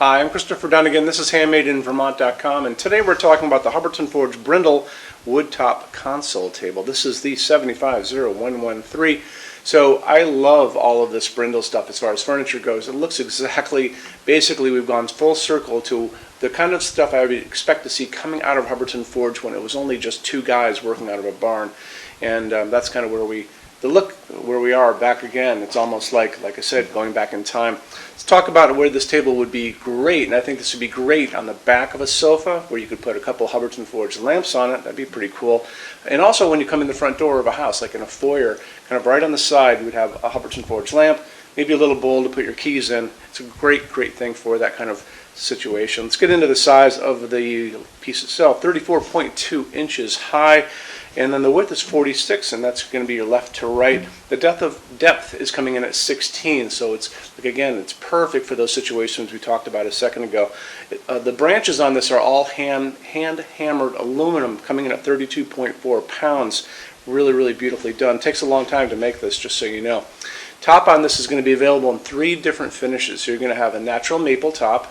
Hi, I'm Christopher Dunnigan. This is HandmadeInVermont.com, and today we're talking about the Hubbardton Forge Brindille woodtop console table. This is the 750113. So I love all of this Brindille stuff as far as furniture goes. It looks exactly, basically we've gone full circle to the kind of stuff I would expect to see coming out of Hubbardton Forge when it was only just two guys working out of a barn. And that's kind of where we are back again. It's almost like I said, going back in time. Let's talk about where this table would be great, and I think this would be great on the back of a sofa where you could put a couple Hubbardton Forge lamps on it. That'd be pretty cool. And also when you come in the front door of a house, like in a foyer, kind of right on the side, you would have a Hubbardton Forge lamp, maybe a little bowl to put your keys in. It's a great thing for that kind of situation. Let's get into the size of the piece itself. 34.2 inches high. And then the width is 46, and that's going to be your left to right. The depth is coming in at 16, so it's, like, again, it's perfect for those situations we talked about a second ago. The branches on this are all hand-hammered aluminum, coming in at 32.4 pounds. Really beautifully done. Takes a long time to make this, just so you know. Top on this is going to be available in 3 different finishes. So you're going to have a natural maple top.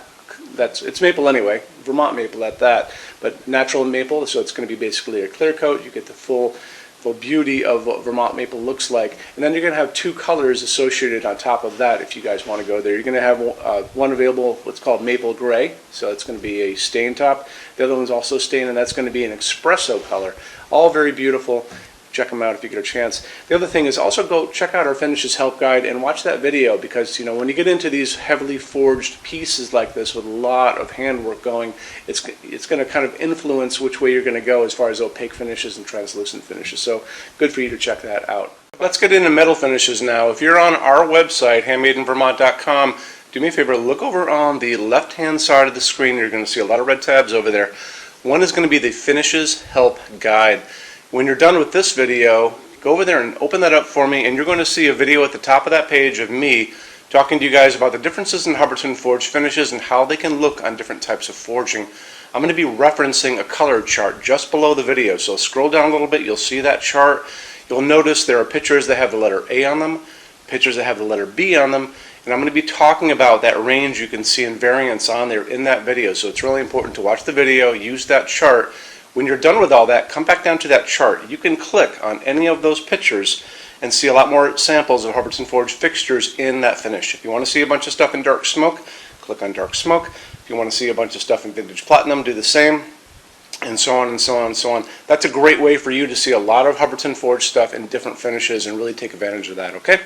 It's maple anyway, Vermont maple at that, but natural maple, so it's going to be basically a clear coat. You get the full beauty of what Vermont maple looks like, and then you're going to have 2 colors associated on top of that if you guys want to go there. You're going to have one available, what's called maple gray, so it's going to be a stain top. The other one's also stained, and that's going to be an espresso color. All very beautiful. Check them out if you get a chance. The other thing is also go check out our finishes help guide and watch that video, because you know when you get into these heavily forged pieces like this with a lot of handwork going, it's going to kind of influence which way you're going to go as far as opaque finishes and translucent finishes. So good for you to check that out. Let's get into metal finishes now. If you're on our website, HandmadeInVermont.com, do me a favor, look over on the left hand side of the screen. You're going to see a lot of red tabs over there. One is going to be the finishes help guide. When you're done with this video, go over there and open that up for me, and you're going to see a video at the top of that page of me talking to you guys about the differences in Hubbardton Forge finishes and how they can look on different types of forging. I'm going to be referencing a color chart just below the video, so scroll down a little bit, you'll see that chart. You'll notice there are pictures that have the letter A on them, pictures that have the letter B on them, and I'm going to be talking about that range you can see in variants on there in that video, so it's really important to watch the video, use that chart. When you're done with all that, come back down to that chart. You can click on any of those pictures and see a lot more samples of Hubbardton Forge fixtures in that finish. If you want to see a bunch of stuff in dark smoke, click on dark smoke. If you want to see a bunch of stuff in vintage platinum, do the same, and so on and so on and so on. That's a great way for you to see a lot of Hubbardton Forge stuff in different finishes and really take advantage of that, okay?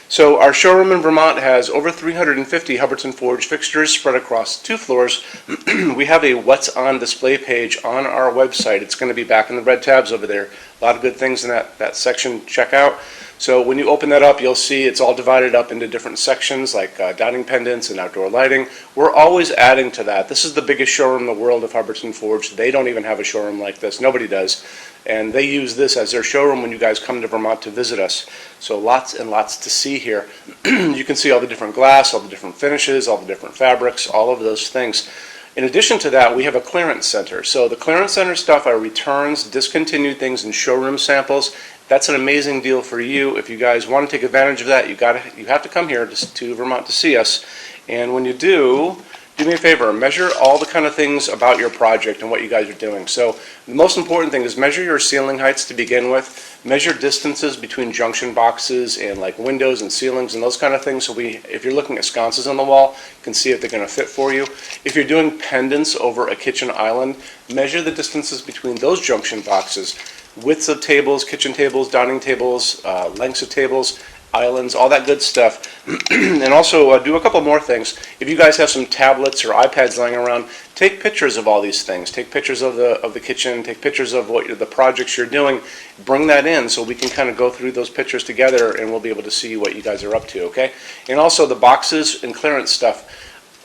So our showroom in Vermont has over 350 Hubbardton Forge fixtures spread across 2 floors. We have a What's On display page on our website. It's going to be back in the red tabs over there. A lot of good things in that section. Check out. So when you open that up, you'll see it's all divided up into different sections like dining pendants and outdoor lighting. We're always adding to that. This is the biggest showroom in the world of Hubbardton Forge. They don't even have a showroom like this. Nobody does. And they use this as their showroom when you guys come to Vermont to visit us. So lots and lots to see here. You can see all the different glass, all the different finishes, all the different fabrics, all of those things. In addition to that, we have a clearance center. So the clearance center stuff are returns, discontinued things, and showroom samples. That's an amazing deal for you. If you guys want to take advantage of that, you have to come here to Vermont to see us. And when you do me a favor, measure all the kind of things about your project and what you guys are doing. So the most important thing is measure your ceiling heights to begin with. Measure distances between junction boxes and like windows and ceilings and those kind of things. So if you're looking at sconces on the wall, you can see if they're going to fit for you. If you're doing pendants over a kitchen island, measure the distances between those junction boxes. Widths of tables, kitchen tables, dining tables, lengths of tables, islands, all that good stuff. And also do a couple more things. If you guys have some tablets or iPads lying around, take pictures of all these things. Take pictures of the kitchen, take pictures of the projects you're doing. Bring that in so we can kind of go through those pictures together and we'll be able to see what you guys are up to, okay? And also the boxes and clearance stuff,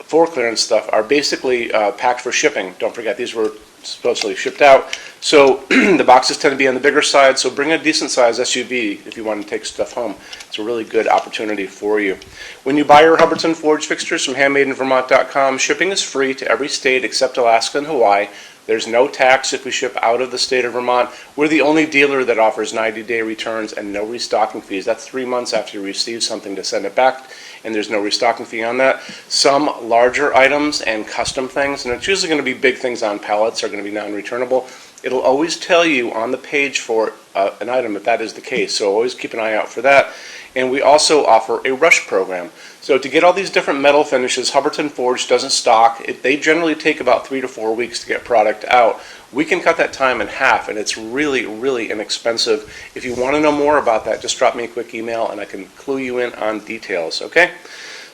for clearance stuff, are basically packed for shipping. Don't forget, these were supposedly shipped out. So the boxes tend to be on the bigger side, so bring a decent size SUV if you want to take stuff home. It's a really good opportunity for you. When you buy your Hubbardton Forge fixtures from HandmadeInVermont.com, shipping is free to every state except Alaska and Hawaii. There's no tax if we ship out of the state of Vermont. We're the only dealer that offers 90-day returns and no restocking fees. That's 3 months after you receive something to send it back. and there's no restocking fee on that. Some larger items and custom things, and it's usually going to be big things on pallets, are going to be non-returnable. It'll always tell you on the page for an item if that is the case, so always keep an eye out for that. And we also offer a rush program. So to get all these different metal finishes, Hubbardton Forge doesn't stock. They generally take about 3 to 4 weeks to get product out. We can cut that time in half, and it's really, really inexpensive. If you want to know more about that, just drop me a quick email and I can clue you in on details, okay?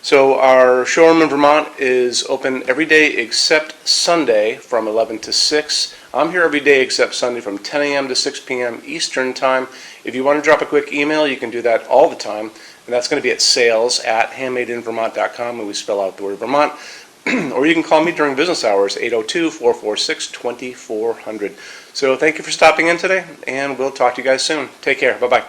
So our showroom in Vermont is open every day except Sunday from 11 to 6. I'm here every day except Sunday from 10 a.m. to 6 p.m. Eastern Time. If you want to drop a quick email, you can do that all the time, and that's going to be at sales@HandmadeInVermont.com, and we spell out the word Vermont. Or you can call me during business hours, 802-446-2400. So thank you for stopping in today, and we'll talk to you guys soon. Take care. Bye-bye.